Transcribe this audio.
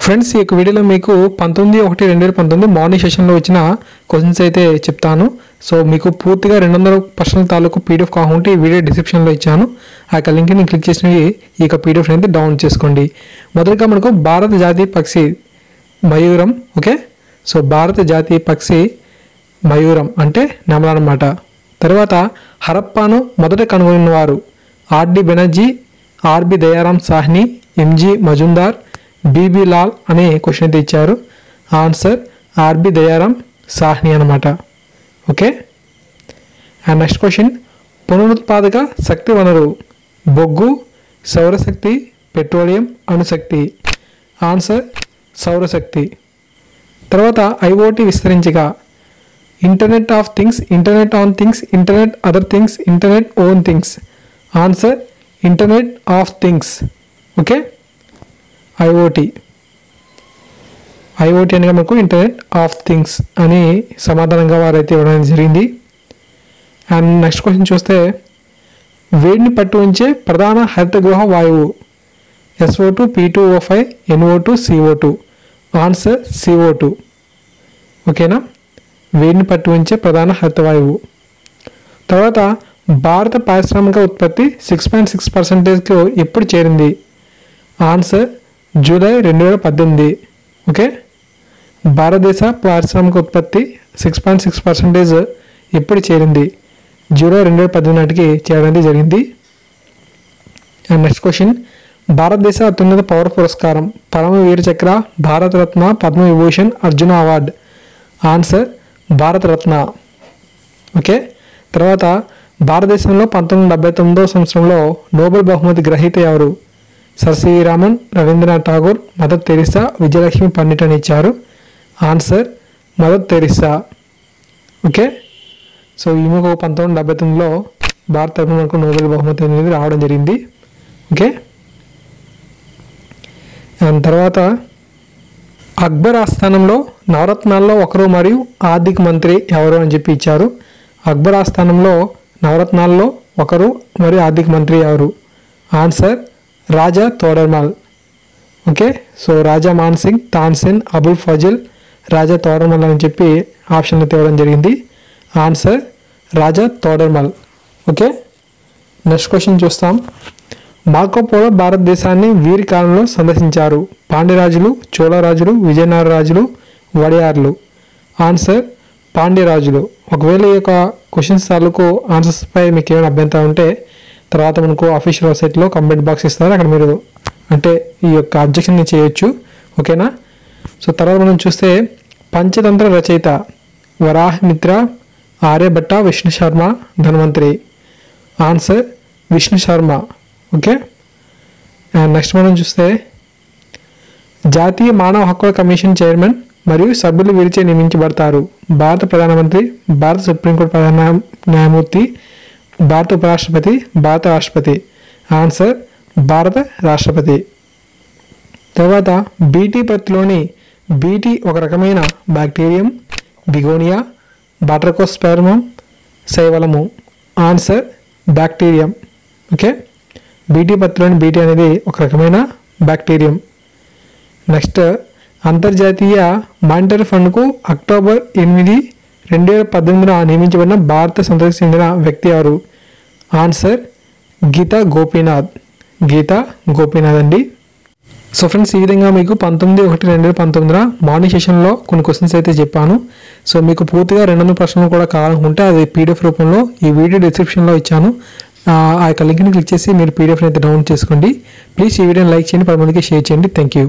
Friends ఈ వీడియోలో మీకు 19/1/2019 మార్నింగ్ సెషన్లో వచ్చిన క్వశ్చన్స్ అయితే చెప్తాను. సో మీకు పూర్తిగా 200 ప్రశ్నల తాలూకు పీడిఎఫ్ కావాలంటే ఈ వీడియో డిస్క్రిప్షన్లో ఇచ్చాను. ఆ యొక్క లింక్ని క్లిక్ చేసి ఈ యొక్క పీడిఎఫ్ అయితే డౌన్లోడ్ చేసుకోండి. మొదటగా మనకు భారత జాతీయ పక్షి మయూరం. ఓకే, సో భారత జాతీయ పక్షి మయూరం అంటే నెమలి అన్నమాట. తర్వాత హరప్పాను మొదట కనుగొన్నవారు RD Banerjee, RB Dayaram Sahni, MG Majumdar, BB Lal అనే క్వశ్చన్ అయితే ఇచ్చారు. ఆన్సర్ ఆర్బి దయారాం సాహ్ని అనమాట. ఓకే, అండ్ నెక్స్ట్ క్వశ్చన్ పునరుత్పాదక శక్తి వనరు బొగ్గు, సౌరశక్తి, పెట్రోలియం, అణుశక్తి. ఆన్సర్ సౌరశక్తి. తర్వాత ఐఓటి విస్తరించగా internet of things, internet on things, internet other things, internet own things. Answer internet of things. Okay, IOT అనగా మనకు ఇంటర్నెట్ ఆఫ్ థింగ్స్ అని సమాధానంగా వారైతే ఇవ్వడం జరిగింది. అండ్ నెక్స్ట్ క్వశ్చన్ చూస్తే వేడిని పట్టు ఉంచే ప్రధాన హరితగృహ వాయువు SO2, P2O5, NO2, CO2. Answer CO2. ఓకేనా, వేడిని పట్టు ఉంచే ప్రధాన హరిత వాయువు. తర్వాత భారత పారిశ్రామిక ఉత్పత్తి 6.6%కు ఎప్పుడు చేరింది? Answer July 2018. ఓకే, భారతదేశ పారిశ్రామిక ఉత్పత్తి 6.6% ఎప్పుడు చేరింది? జూలై 2018 నాటికి చేరడం జరిగింది. అండ్ నెక్స్ట్ క్వశ్చన్ భారతదేశ అత్యున్నత పౌర పురస్కారం Param Vir Chakra, Bharat Ratna, Padma Vibhushan, Arjuna award. Answer Bharat Ratna. Okay, తర్వాత భారతదేశంలో 1979వ సంవత్సరంలో నోబెల్ బహుమతి గ్రహీత ఎవరు? Sir CV Raman, Rabindranath Tagore, Mother Teresa, Vijayalakshmi Pandit అని ఇచ్చారు. Answer Mother Teresa. Okay, so ఈమెకు 1979లో భారత తరఫున మనకు నోబెల్ బహుమతి అనేది రావడం జరిగింది. ఓకే, అండ్ తర్వాత అక్బర్ ఆస్థానంలో నవరత్నాల్లో ఒకరు మరియు ఆర్థిక మంత్రి ఎవరు అని చెప్పి ఇచ్చారు. అక్బర్ ఆస్థానంలో నవరత్నాల్లో ఒకరు మరియు ఆర్థిక మంత్రి ఎవరు? ఆన్సర్ రాజా తోడర్మల్. ఓకే, సో రాజా మాన్సింగ్, తాన్సేన్, అబుల్ ఫజల్, రాజా తోడర్మల్ అని చెప్పి ఆప్షన్లు తేవడం జరిగింది. ఆన్సర్ రాజా తోడర్మల్. ఓకే, నెక్స్ట్ క్వశ్చన్ చూస్తాం. మార్కోపోలో భారతదేశాన్ని వీరి కాలంలో సందర్శించారు? పాండ్యరాజులు, చోళరాజులు, విజయనగర రాజులు, వడియార్లు. ఆన్సర్ పాండ్యరాజులు. ఒకవేళ ఈ యొక్క క్వశ్చన్స్ తాలూకు ఆన్సర్స్పై మీకు ఏమైనా అభ్యంతరం ఉంటే తర్వాత మనకు అఫీషియల్ వెబ్సైట్లో కామెంట్ బాక్స్ ఇస్తారు, అక్కడ మీరు అంటే ఈ యొక్క అబ్జెక్షన్ని చేయొచ్చు. ఓకేనా, సో తర్వాత మనం చూస్తే పంచతంత్ర రచయిత Varahamitra, Aryabhatta, Vishnu Sharma, Dhanvantari. Answer Vishnu Sharma. Okay, and next మనం చూస్తే జాతీయ మానవ హక్కుల కమిషన్ చైర్మన్ మరియు సభ్యులు వీరిచే నియమించబడతారు? భారత ప్రధానమంత్రి, భారత సుప్రీంకోర్టు ప్రధాన న్యాయమూర్తి, భారత ఉపరాష్ట్రపతి, భారత రాష్ట్రపతి. ఆన్సర్ భారత రాష్ట్రపతి. తర్వాత బీటీ పత్తిలోని బీటీ ఒక రకమైన బ్యాక్టీరియం, బిగోనియా, బాట్రకోస్పెర్మం, శైవలము. Answer bacterium. ఓకే, బీటీ పత్తిలోని బీటీ అనేది ఒక రకమైన బ్యాక్టీరియం. నెక్స్ట్ అంతర్జాతీయ మానిటరీ ఫండ్కు అక్టోబర్ 8, 2018 నియమించబడిన భారత సంతతికి చెందిన వ్యక్తి ఎవరు? ఆన్సర్ గీతా గోపీనాథ్. గీతా గోపీనాథ్ అండి. సో ఫ్రెండ్స్, ఈ విధంగా మీకు 19/1/2019 మార్నింగ్ సెషన్లో కొన్ని క్వశ్చన్స్ అయితే చెప్పాను. సో మీకు పూర్తిగా 200 ప్రశ్నలు కూడా కావాలనుకుంటే అది పీడిఎఫ్ రూపంలో ఈ వీడియో డిస్క్రిప్షన్లో ఇచ్చాను. ఆ యొక్క లింక్ని క్లిక్ చేసి మీరు పీడిఎఫ్ని అయితే డౌన్లోడ్ చేసుకోండి. ప్లీజ్ ఈ వీడియోని లైక్ చేయండి, 10 మందికి షేర్ చేయండి. Thank you.